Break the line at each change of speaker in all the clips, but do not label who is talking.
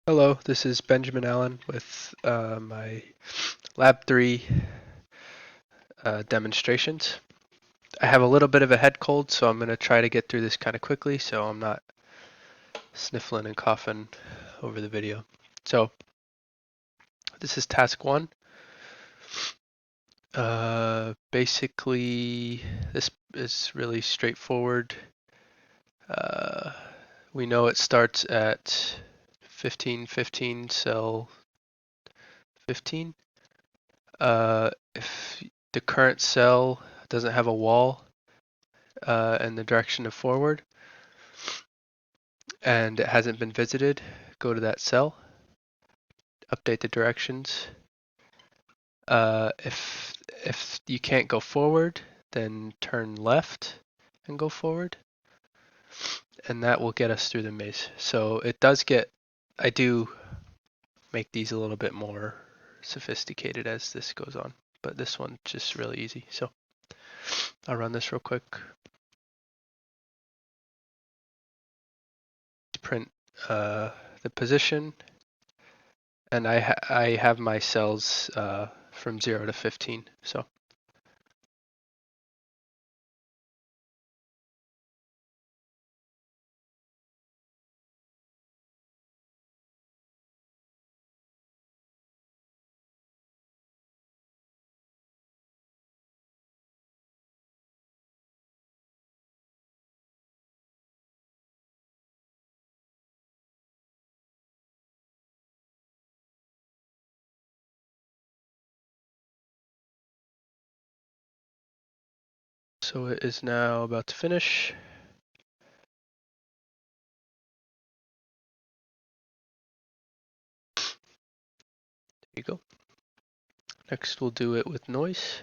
Hello, this is Benjamin Allen with my Lab 3 demonstrations. I have a little bit of a head cold, so I'm going to try to get through this kind of quickly so I'm not sniffling and coughing over the video. So, this is task 1. Basically, this is really straightforward. Uh, we know it starts at 1515 cell 15. If the current cell doesn't have a wall in the direction of forward and it hasn't been visited, go to that cell, update the directions. If you can't go forward, then turn left and go forward, and that will get us through the maze. So it does get, I do make these a little bit more sophisticated as this goes on, but this one's just really easy. So I'll run this real quick. Print the position, and I have my cells from 0 to 15. So it is now about to finish. There you go. Next we'll do it with noise.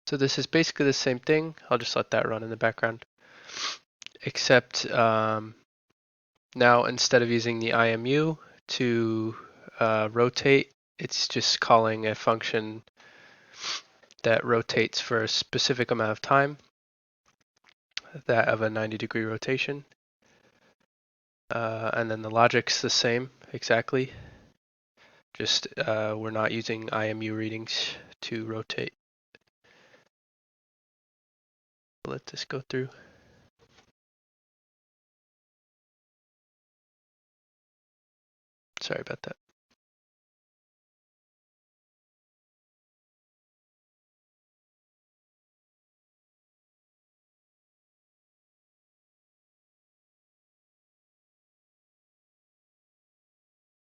So this is basically the same thing. I'll just let that run in the background. Except now instead of using the IMU to rotate, it's just calling a function that rotates for a specific amount of time, that of a 90-degree rotation. And then the logic's the same exactly. Just we're not using IMU readings to rotate. Let this go through. Sorry about that.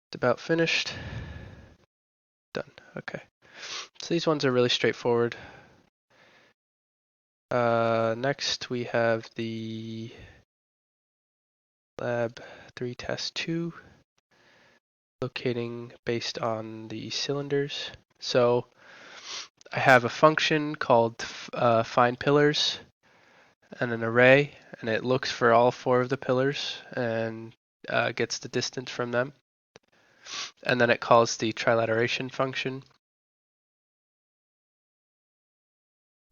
It's about finished. Done. Okay. So these ones are really straightforward. Next we have the Lab 3 Test 2, locating based on the cylinders. So I have a function called find pillars and an array, and it looks for all 4 of the pillars and gets the distance from them. And then it calls the trilateration function.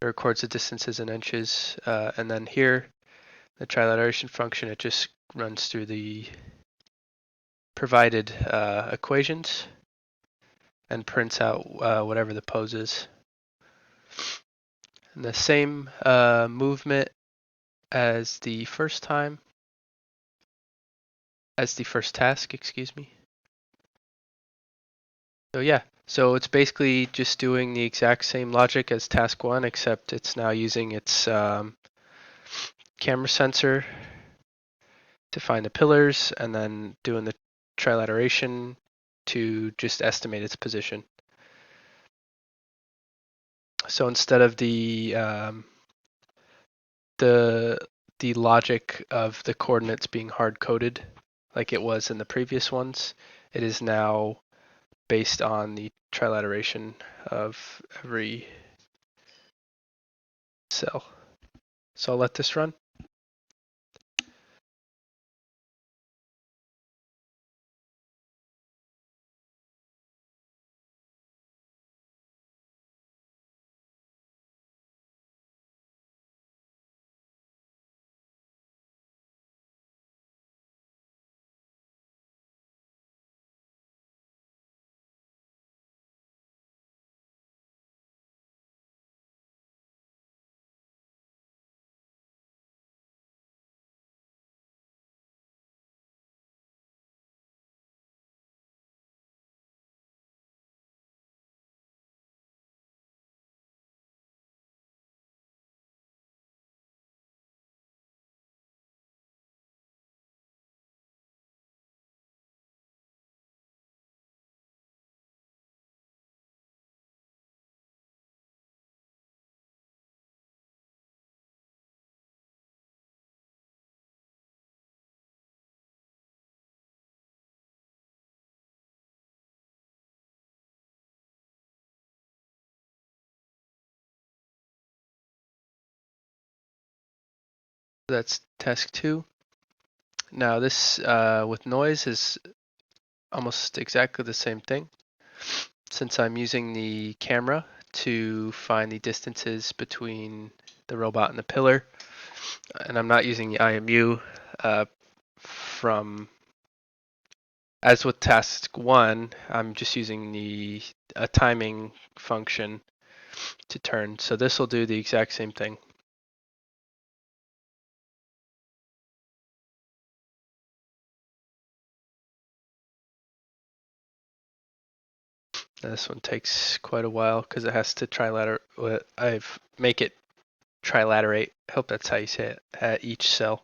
It records the distances in inches, and then here, the trilateration function, it just runs through the provided equations and prints out whatever the pose is. And the same movement as the first time, as the first task, excuse me. So yeah, so it's basically just doing the exact same logic as task 1, except it's now using its camera sensor to find the pillars and then doing the trilateration to just estimate its position. So instead of the logic of the coordinates being hard coded like it was in the previous ones, it is now based on the trilateration of every cell. So I'll let this run. That's task 2. Now this with noise is almost exactly the same thing. Since I'm using the camera to find the distances between the robot and the pillar, and I'm not using the IMU from, as with task 1, I'm just using the timing function to turn. So this will do the exact same thing. Now this one takes quite a while because it has to trilaterate. I've make it trilaterate. I hope that's how you say it at each cell.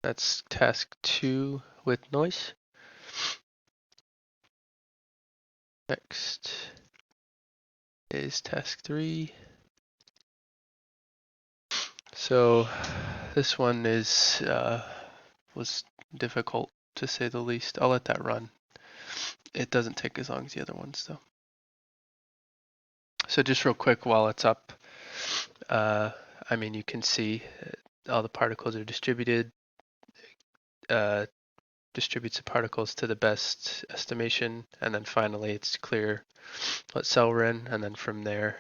That's task 2 with noise. Next is task 3. So this one was difficult to say the least. I'll let that run. It doesn't take as long as the other ones though. So just real quick while it's up, I mean you can see all the particles are distributed. Distributes the particles to the best estimation, and then finally it's clear what cell we're in, and then from there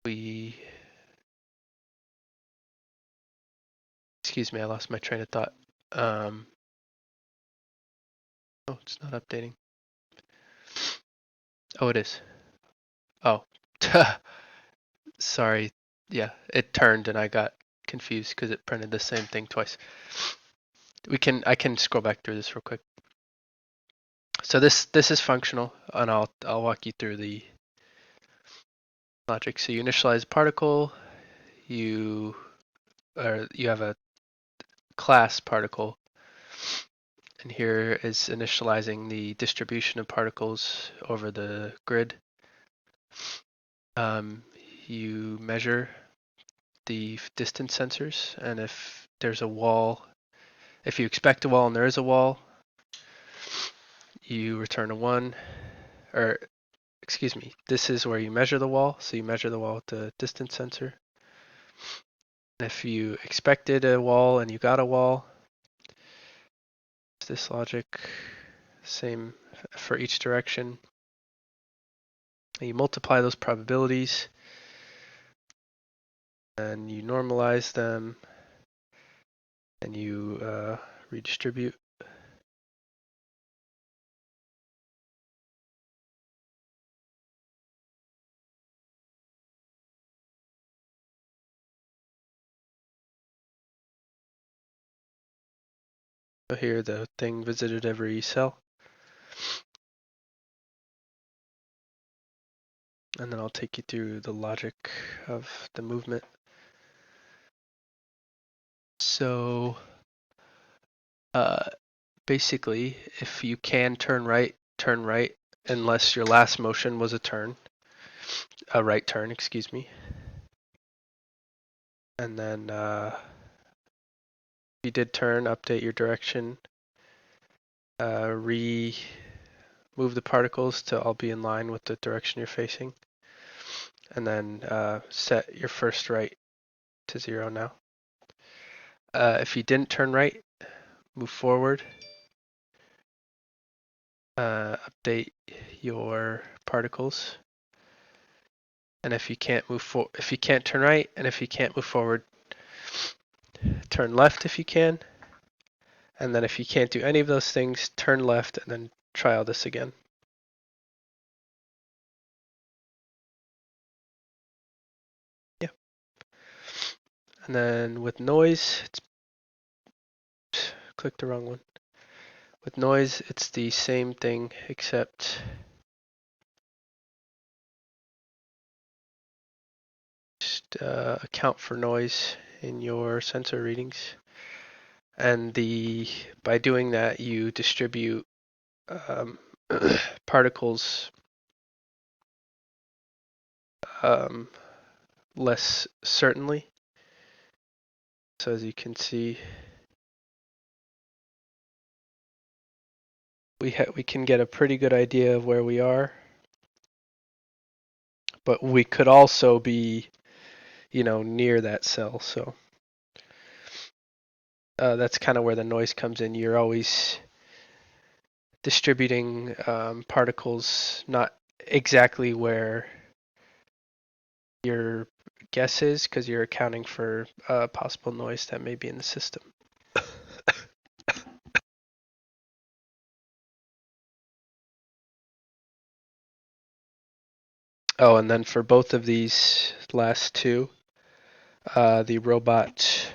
we, excuse me, I lost my train of thought. Oh, it's not updating. Oh, it is. Oh, sorry. Yeah, it turned and I got confused because it printed the same thing twice. I can scroll back through this real quick. So this is functional, and I'll walk you through the logic. So you initialize a particle, you have a class particle, and here is initializing the distribution of particles over the grid. You measure the distance sensors, and if there's a wall, if you expect a wall and there is a wall, you return a 1, or excuse me, this is where you measure the wall, so you measure the wall with the distance sensor. If you expected a wall and you got a wall, this logic, same for each direction. And you multiply those probabilities, and you normalize them, and you redistribute. So here the thing visited every cell. And then I'll take you through the logic of the movement. So basically, if you can turn right, unless your last motion was a turn. a right turn, excuse me. And then if you did turn, update your direction. Move the particles to all be in line with the direction you're facing. And then set your first right to 0 now. If you didn't turn right, move forward. Update your particles. And if you can't turn right, and if you can't move forward, turn left if you can. And then if you can't do any of those things, turn left and then try all this again. Yeah. And then with noise, click the wrong one. With noise, it's the same thing, except just account for noise in your sensor readings. And by doing that, you distribute particles less certainly. So as you can see, we can get a pretty good idea of where we are, but we could also be, near that cell. So that's kind of where the noise comes in. You're always distributing particles not exactly where your guess is, because you're accounting for possible noise that may be in the system. Oh, and then for both of these last two, the robot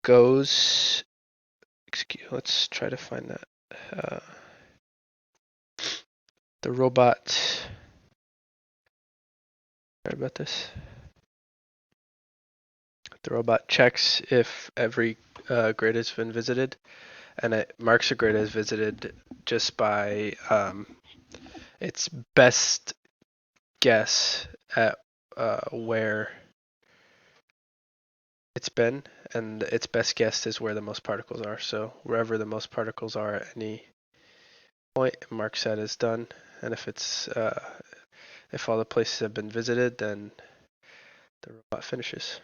goes. Let's try to find that. The robot. Sorry about this. The robot checks if every grid has been visited, and it marks a grid as visited just by its best guess at where it's been, and its best guess is where the most particles are. So wherever the most particles are at any point, it marks that as done. And if all the places have been visited, then the robot finishes.